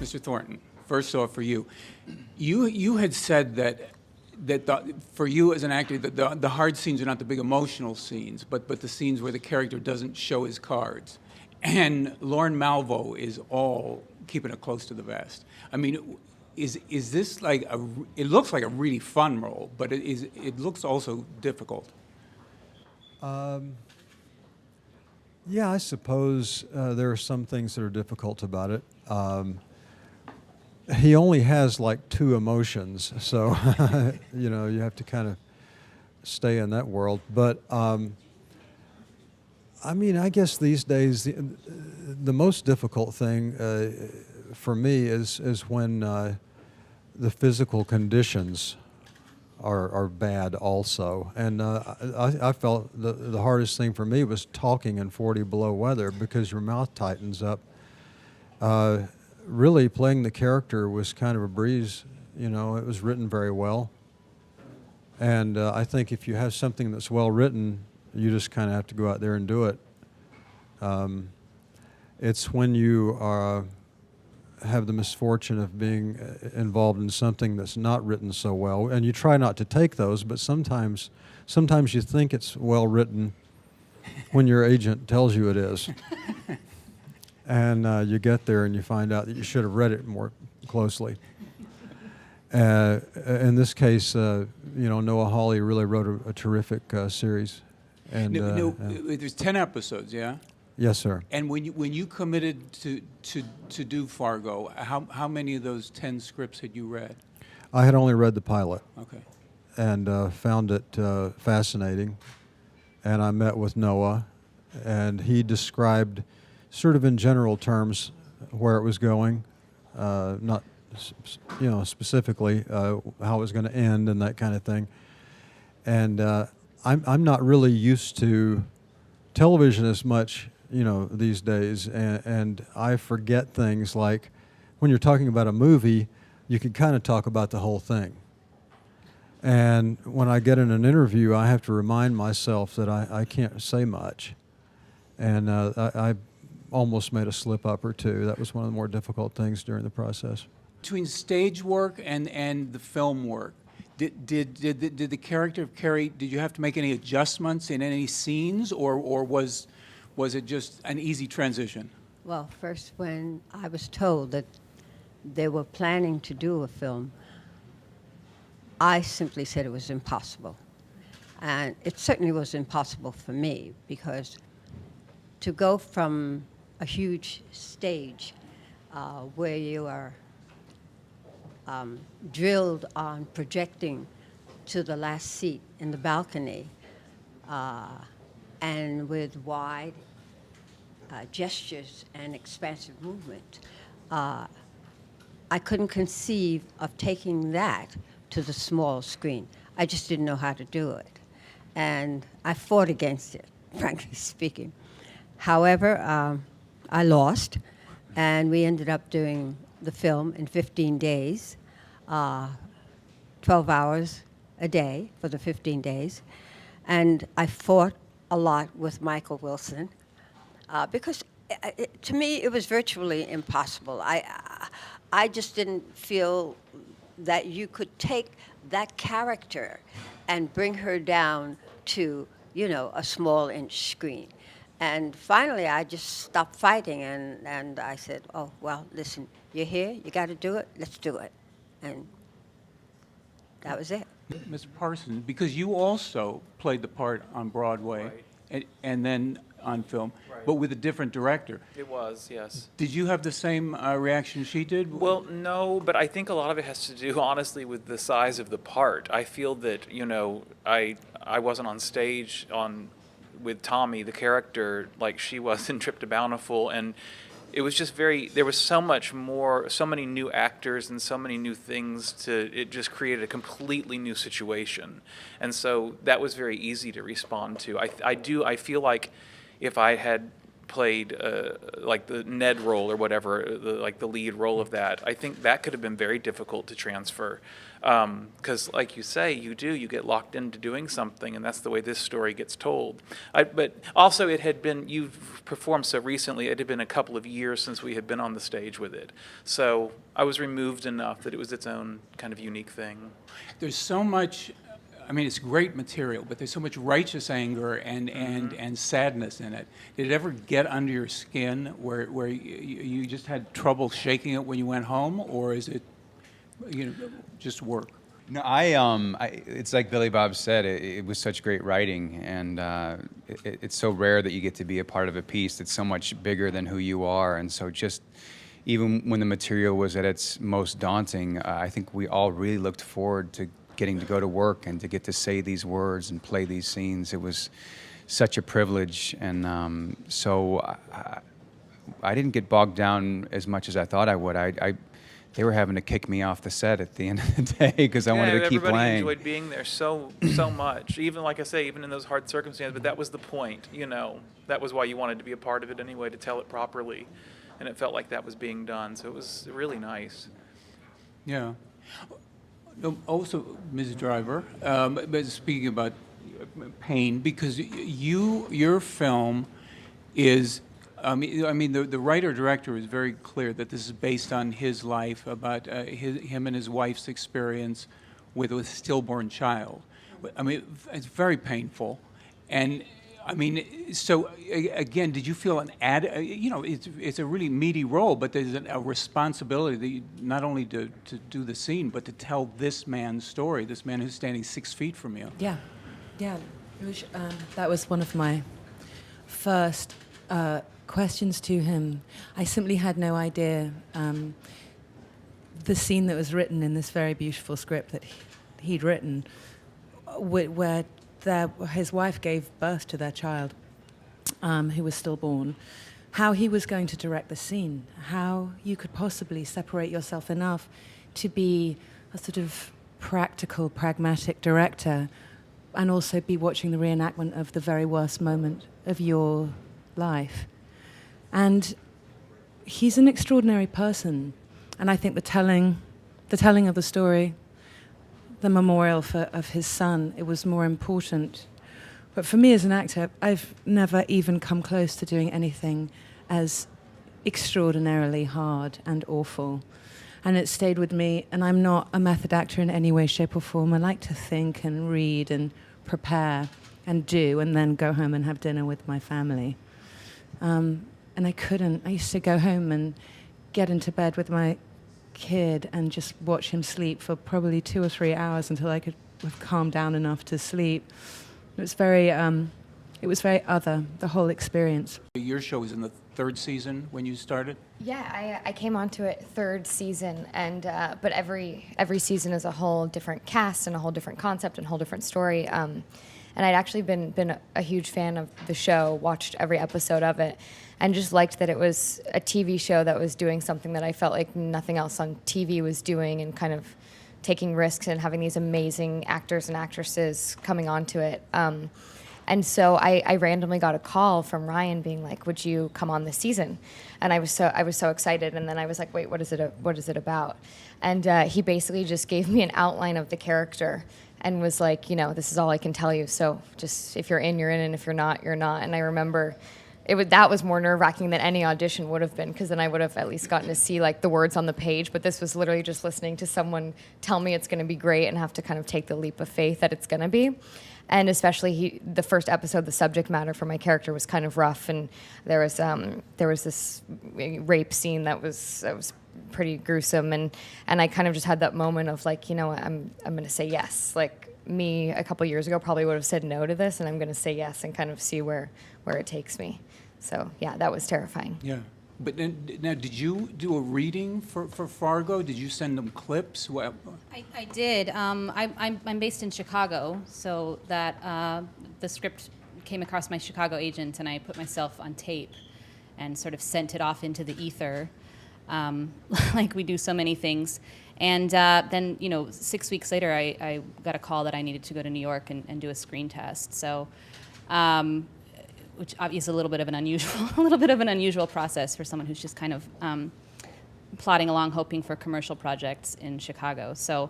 Mr. Thornton, first off, for you, you had said that for you as an actor, the hard scenes are not the big emotional scenes, but the scenes where the character doesn't show his cards. And Lorne Malvo is all keeping it close to the vest. I mean, is this like it looks like a really fun role, but it looks also difficult. Yeah, I suppose there are some things that are difficult about it. He only has like two emotions, so you have to kind of stay in that world. But I mean, I guess these days the most difficult thing for me is when the physical conditions are bad also. And I felt the hardest thing for me was talking in 40 below weather because your mouth tightens up. Really playing the character was kind of a breeze. It was written very well. And I think if you have something that's well written, you just kind of have to go out there and do it. It's when you have the misfortune of being involved in something that's not written so well, and you try not to take those, but sometimes you think it's well written when your agent tells you it is. And you get there and you find out that you should have read it more closely. In this case, Noah Hawley really wrote a terrific series. And there's 10 episodes, yeah? Yes, sir. And when you committed to do Fargo, how many of those 10 scripts had you read? I had only read the pilot. Okay. And found it fascinating. And I met with Noah, and he described, sort of in general terms, where it was going, not specifically how it was going to end and that kind of thing. And I'm not really used to television as much, these days, and I forget things like when you're talking about a movie, you can kind of talk about the whole thing. And when I get in an interview, I have to remind myself that I can't say much. And I almost made a slip up or two. That was one of the more difficult things during the process. Between stage work and the film work, did the character of Carrie, did you have to make any adjustments in any scenes, or was it just an easy transition? Well, first, when I was told that they were planning to do a film, I simply said it was impossible. And it certainly was impossible for me, because to go from a huge stage where you are drilled on projecting to the last seat in the balcony and with wide gestures and expansive movement, I couldn't conceive of taking that to the small screen. I just didn't know how to do it. And I fought against it, frankly speaking. However, I lost, and we ended up doing the film in 15 days, 12 hours a day for the 15 days. And I fought a lot with Michael Wilson because to me it was virtually impossible. I just didn't feel that you could take that character and bring her down to, a small inch screen. And finally, I just stopped fighting, and I said, oh, well, listen, you're here, you got to do it, let's do it. And that was it. Mr. Parsons, because you also played the part on Broadway, Right. and then on film, Right. but with a different director. It was, yes. Did you have the same reaction she did? Well, no, but I think a lot of it has to do, honestly, with the size of the part. I feel that, I wasn't on stage with Tommy, the character, like she was in Trip to Bountiful, and it was just there was so much more, so many new actors and so many new things it just created a completely new situation. And so that was very easy to respond to. I feel like if I had played like the Ned role or whatever, like the lead role of that. I think that could have been very difficult to transfer. Because like you say, you get locked into doing something, and that's the way this story gets told. But also you've performed so recently, it had been a couple of years since we had been on the stage with it. So I was removed enough that it was its own kind of unique thing. There's so much, I mean, it's great material, but there's so much righteous anger and sadness in it. Did it ever get under your skin where you just had trouble shaking it when you went home, or is it, just work? No, it's like Billy Bob said, it was such great writing, and it's so rare that you get to be a part of a piece that's so much bigger than who you are, and so just even when the material was at its most daunting, I think we all really looked forward to getting to go to work and to get to say these words and play these scenes. It was such a privilege, and so I didn't get bogged down as much as I thought I would. They were having to kick me off the set at the end of the day because I wanted to keep everybody playing. Enjoyed being there so much. Even like I say, even in those hard circumstances. But that was the point, That was why you wanted to be a part of it anyway, to tell it properly, and it felt like that was being done. So it was really nice. Yeah. Also, Ms. Driver, but speaking about pain, because your film is. I mean, the writer-director is very clear that this is based on his life, about him and his wife's experience with a stillborn child. I mean, it's very painful. And, I mean, so, again, did you feel it's a really meaty role, but there's a responsibility that not only to do the scene, but to tell this man's story, this man who's standing 6 feet from you. Yeah. It was, that was one of my first questions to him. I simply had no idea the scene that was written in this very beautiful script that he'd written, where his wife gave birth to their child, who was stillborn, how he was going to direct the scene, how you could possibly separate yourself enough to be a sort of practical, pragmatic director and also be watching the reenactment of the very worst moment of your life. And he's an extraordinary person, and I think the telling of the story, the memorial of his son, it was more important. But for me as an actor, I've never even come close to doing anything as extraordinarily hard and awful. And it stayed with me, and I'm not a method actor in any way, shape or form. I like to think and read and prepare and do, and then go home and have dinner with my family. And I couldn't. I used to go home and get into bed with my kid and just watch him sleep for probably 2 or 3 hours until I could have calmed down enough to sleep. It was very other, the whole experience. Your show was in the 3rd season when you started? Yeah, I came onto it 3rd season, and but every season is a whole different cast and a whole different concept and a whole different story. And I'd actually been a huge fan of the show, watched every episode of it, and just liked that it was a TV show that was doing something that I felt like nothing else on TV was doing, and kind of taking risks and having these amazing actors and actresses coming onto it. And so I randomly got a call from Ryan being like, "Would you come on this season?" And I was so excited. And then I was like, "Wait, what is it about?" And he basically just gave me an outline of the character and was like, "This is all I can tell you. So just if you're in, you're in, and if you're not, you're not." And I remember that was more nerve-wracking than any audition would have been, because then I would have at least gotten to see like the words on the page. But this was literally just listening to someone tell me it's going to be great and have to kind of take the leap of faith that it's going to be. And especially the first episode, the subject matter for my character was kind of rough, and there was this rape scene that was pretty gruesome, and I kind of just had that moment of like, I'm going to say yes. Like me a couple years ago probably would have said no to this, and I'm going to say yes and kind of see where it takes me. So yeah, that was terrifying. Yeah. But now, did you do a reading for Fargo? Did you send them clips? Well, I did. I'm based in Chicago, so that the script came across my Chicago agent, and I put myself on tape and sort of sent it off into the ether, like we do so many things. And then, 6 weeks later, I got a call that I needed to go to New York and do a screen test. So which is a little bit of an unusual process for someone who's just kind of plodding along, hoping for commercial projects in Chicago. So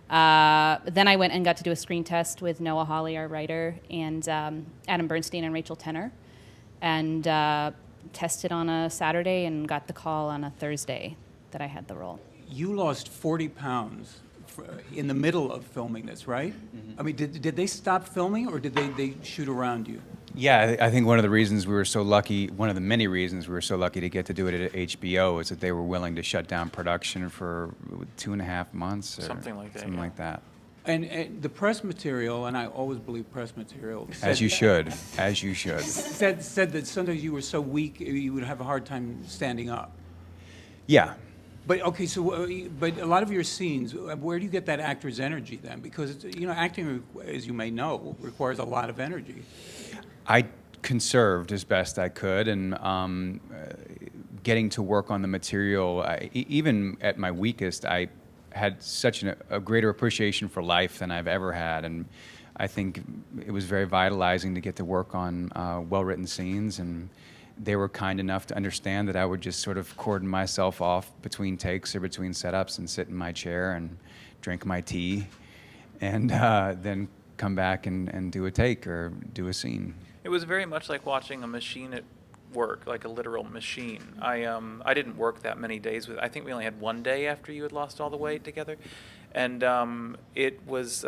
then I went and got to do a screen test with Noah Hawley, our writer, and Adam Bernstein and Rachel Tenner, and tested on a Saturday and got the call on a Thursday that I had the role. You lost 40 pounds in the middle of filming this, right? I mean, did they stop filming, or did they shoot around you? Yeah, I think one of the reasons we were so lucky, one of the many reasons we were so lucky to get to do it at HBO, is that they were willing to shut down production for 2.5 months or Something like that, Something yeah. like that. And the press material, and I always believe press material, As you should. As you should. said that sometimes you were so weak you would have a hard time standing up. Yeah. But okay, so but a lot of your scenes, where do you get that actor's energy then? Because acting, as you may know, requires a lot of energy. I conserved as best I could, and getting to work on the material, even at my weakest, I had such a greater appreciation for life than I've ever had, and I think it was very vitalizing to get to work on well-written scenes, and they were kind enough to understand that I would just sort of cordon myself off between takes or between setups and sit in my chair and drink my tea, and then come back and do a take or do a scene. It was very much like watching a machine at work, like a literal machine. I didn't work that many days with. I think we only had one day after you had lost all the weight together, and it was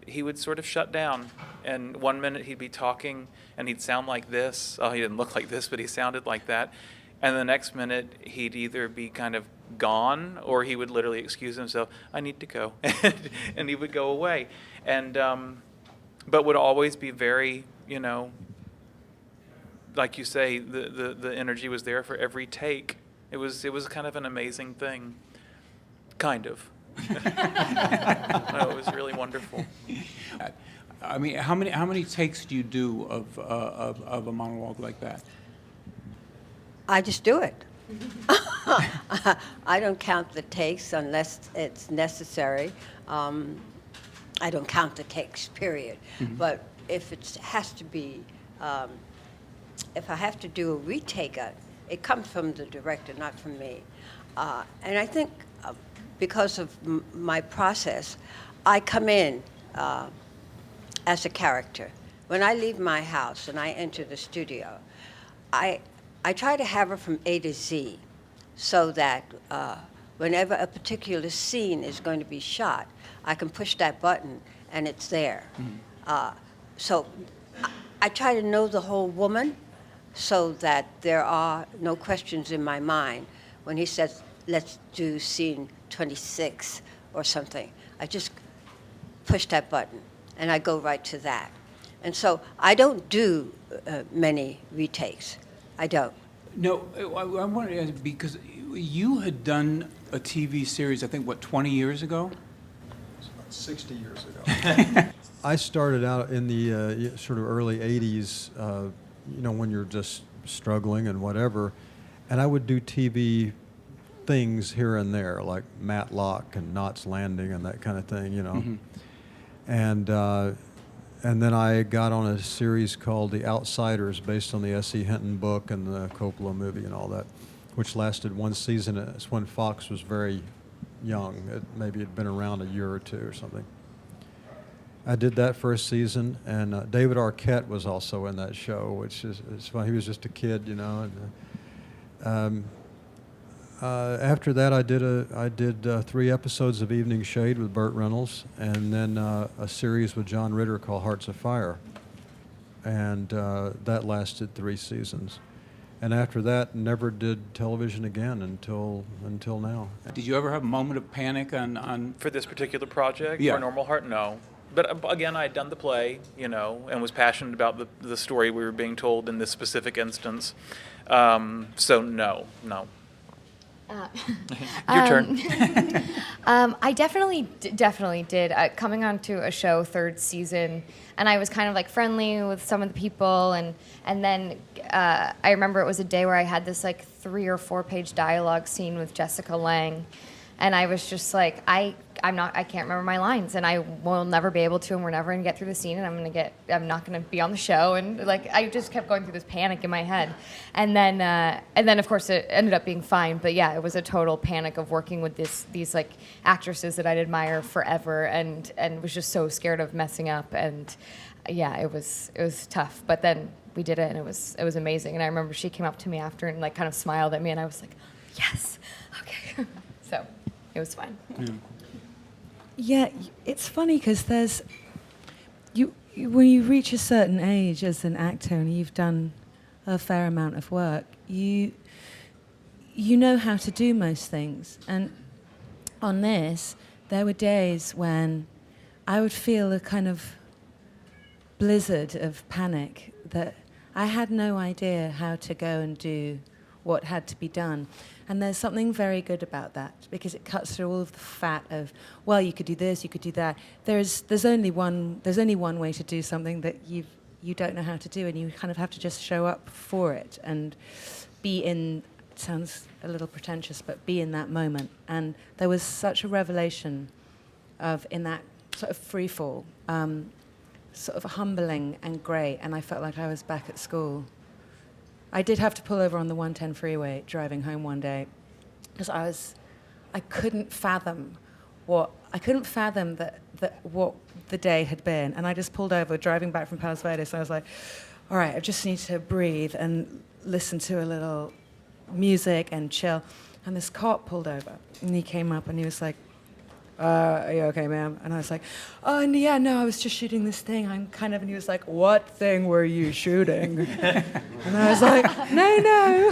he would sort of shut down, and one minute he'd be talking and he'd sound like this. Oh, he didn't look like this, but he sounded like that. And the next minute he'd either be kind of gone or he would literally excuse himself. I need to go, and he would go away, and but would always be very, like you say, the energy was there for every take. It was kind of an amazing thing, kind of. No, it was really wonderful. I mean, how many takes do you do of a monologue like that? I just do it. I don't count the takes unless it's necessary. I don't count the takes, period. Mm-hmm. But if it has to be, if I have to do a retake, it comes from the director, not from me. And I think because of my process, I come in as a character. When I leave my house and I enter the studio, I try to have her from A to Z so that whenever a particular scene is going to be shot, I can push that button and it's there. Mm-hmm. So I try to know the whole woman so that there are no questions in my mind. When he says, let's do scene 26 or something, I just push that button and I go right to that. And so I don't do many retakes. I don't. No, I wanted to ask, because you had done a TV series, I think, 20 years ago? 60 years ago. I started out in the sort of early 80s, when you're just struggling and whatever, and I would do TV things here and there, like Matlock and Knots Landing and that kind of thing, Mm-hmm. And then I got on a series called The Outsiders, based on the S.E. Hinton book and the Coppola movie and all that, which lasted one season. It's when Fox was very young. Maybe it had been around a year or two or something. I did that for a season, and David Arquette was also in that show, which is funny. He was just a kid, And after that, I did 3 episodes of Evening Shade with Burt Reynolds, and then a series with John Ritter called Hearts of Fire, and that lasted 3 seasons. And after that, never did television again until now. Did you ever have a moment of panic on For this particular project, Yeah. for Normal Heart, no. But again, I had done the play, and was passionate about the story we were being told in this specific instance. So no. Your turn. I definitely did. Coming onto a show 3rd season, and I was kind of like friendly with some of the people, and then I remember it was a day where I had this like 3 or 4 page dialogue scene with Jessica Lange, and I was just like, I I can't remember my lines, and I will never be able to, and we're never gonna get through the scene, and I'm not gonna be on the show, and like I just kept going through this panic in my head, and then of course it ended up being fine, but yeah, it was a total panic of working with these like actresses that I'd admire forever, and was just so scared of messing up, and yeah, it was tough, but then we did it, and it was amazing, and I remember she came up to me after and like kind of smiled at me, and I was like, yes, okay, so it was fun. Yeah, it's funny because there's when you reach a certain age as an actor and you've done a fair amount of work, you know how to do most things. And on this, there were days when I would feel a kind of blizzard of panic that I had no idea how to go and do what had to be done. And there's something very good about that because it cuts through all of the fat of, well, you could do this, you could do that. There's only one way to do something that you don't know how to do, and you kind of have to just show up for it and be in. It sounds a little pretentious, but be in that moment. And there was such a revelation in that sort of free fall, sort of humbling and great. And I felt like I was back at school. I did have to pull over on the 110 freeway driving home one day because I couldn't fathom what the day had been. And I just pulled over driving back from Palos Verdes. So I was like, all right, I just need to breathe and listen to a little music and chill. And this cop pulled over and he came up and he was like, are you okay, ma'am? And I was like, oh, yeah, no, I was just shooting this thing. And he was like, what thing were you shooting? And I was like, no,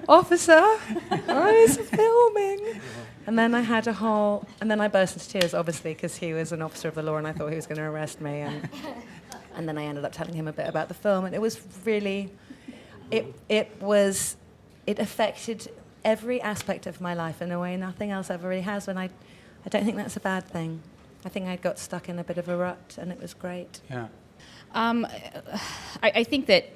officer, I was filming. And then I burst into tears, obviously, because he was an officer of the law and I thought he was going to arrest me. And then I ended up telling him a bit about the film. And it was really, it affected every aspect of my life in a way nothing else ever really has. And I don't think that's a bad thing. I think I got stuck in a bit of a rut, and it was great. Yeah. I think that,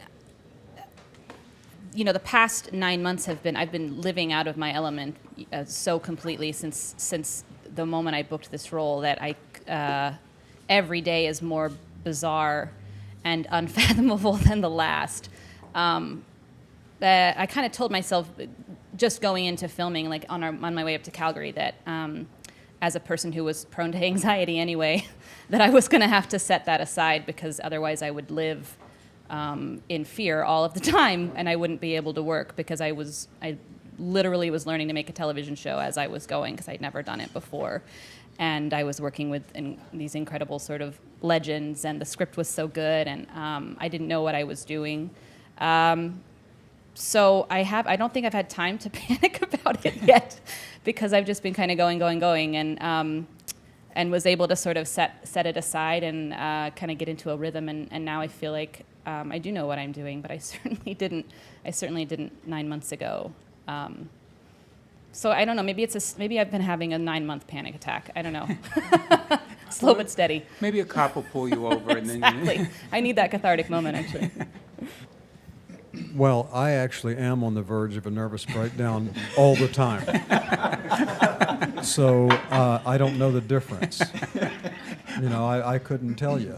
the past 9 months I've been living out of my element so completely since the moment I booked this role that every day is more bizarre and unfathomable than the last. I kind of told myself, just going into filming, like on my way up to Calgary, that as a person who was prone to anxiety anyway, that I was going to have to set that aside because otherwise I would live in fear all of the time and I wouldn't be able to work because I literally was learning to make a television show as I was going because I'd never done it before. And I was working with these incredible sort of legends and the script was so good and I didn't know what I was doing. So I don't think I've had time to panic about it yet because I've just been kind of going and was able to sort of set it aside and kind of get into a rhythm and now I feel like I do know what I'm doing, but I certainly didn't 9 months ago. So I don't know, maybe I've been having a 9-month panic attack. I don't know. Slow but steady. Maybe a cop will pull you over and then Exactly. I need that cathartic moment actually. Well, I actually am on the verge of a nervous breakdown all the time. So I don't know the difference. I couldn't tell you.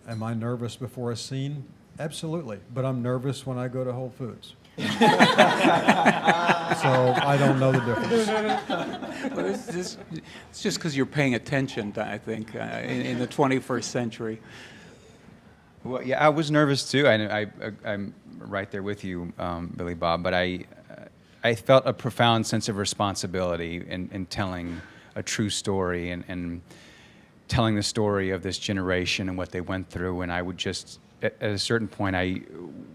Am I nervous before a scene? Absolutely. But I'm nervous when I go to Whole Foods. So I don't know the difference. Well, it's just because you're paying attention, I think, in the 21st century. Well, yeah, I was nervous too. I'm right there with you, Billy Bob. But I felt a profound sense of responsibility in telling a true story and telling the story of this generation and what they went through. And I would just, at a certain point, I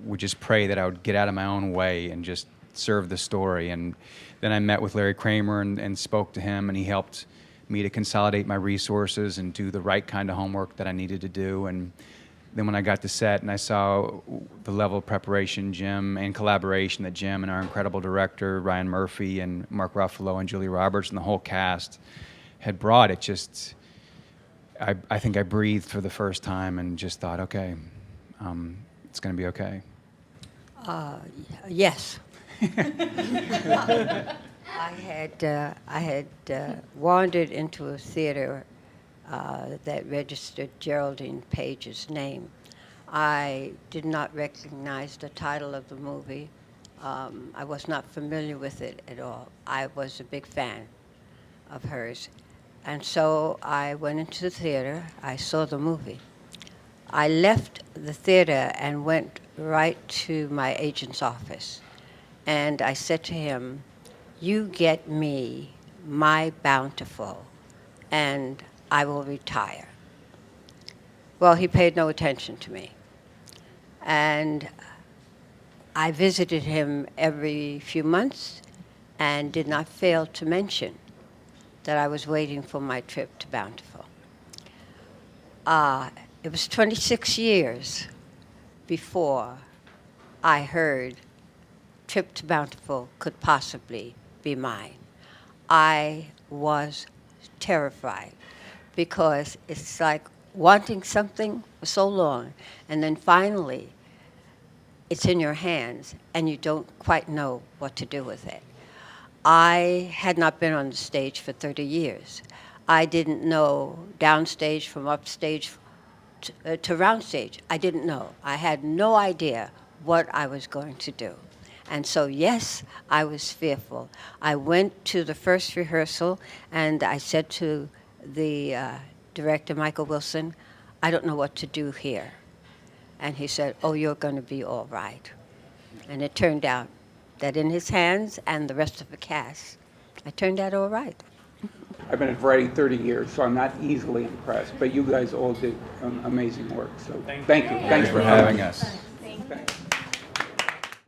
would just pray that I would get out of my own way and just serve the story. And then I met with Larry Kramer and spoke to him, and he helped me to consolidate my resources and do the right kind of homework that I needed to do. And then when I got to set and I saw the level of preparation Jim and collaboration that Jim and our incredible director, Ryan Murphy, and Mark Ruffalo and Julie Roberts and the whole cast had brought, it just, I think I breathed for the first time and just thought, okay, it's going to be okay. Yes. I had wandered into a theater that registered Geraldine Page's name. I did not recognize the title of the movie. I was not familiar with it at all. I was a big fan of hers. And so I went into the theater. I saw the movie. I left the theater and went right to my agent's office. And I said to him, "You get me my Bountiful, and I will retire." Well, he paid no attention to me. And I visited him every few months and did not fail to mention that I was waiting for my trip to Bountiful. It was 26 years before I heard trip to Bountiful could possibly be mine. I was terrified because it's like wanting something for so long, and then finally it's in your hands and you don't quite know what to do with it. I had not been on the stage for 30 years. I didn't know downstage from upstage to roundstage. I didn't know. I had no idea what I was going to do. And so, yes, I was fearful. I went to the first rehearsal and I said to the director, Michael Wilson, "I don't know what to do here." And he said, "Oh, you're going to be all right." And it turned out that in his hands and the rest of the cast, I turned out all right. I've been at Variety 30 years, so I'm not easily impressed, but you guys all did amazing work, so thank you. Thanks for having us. Thanks.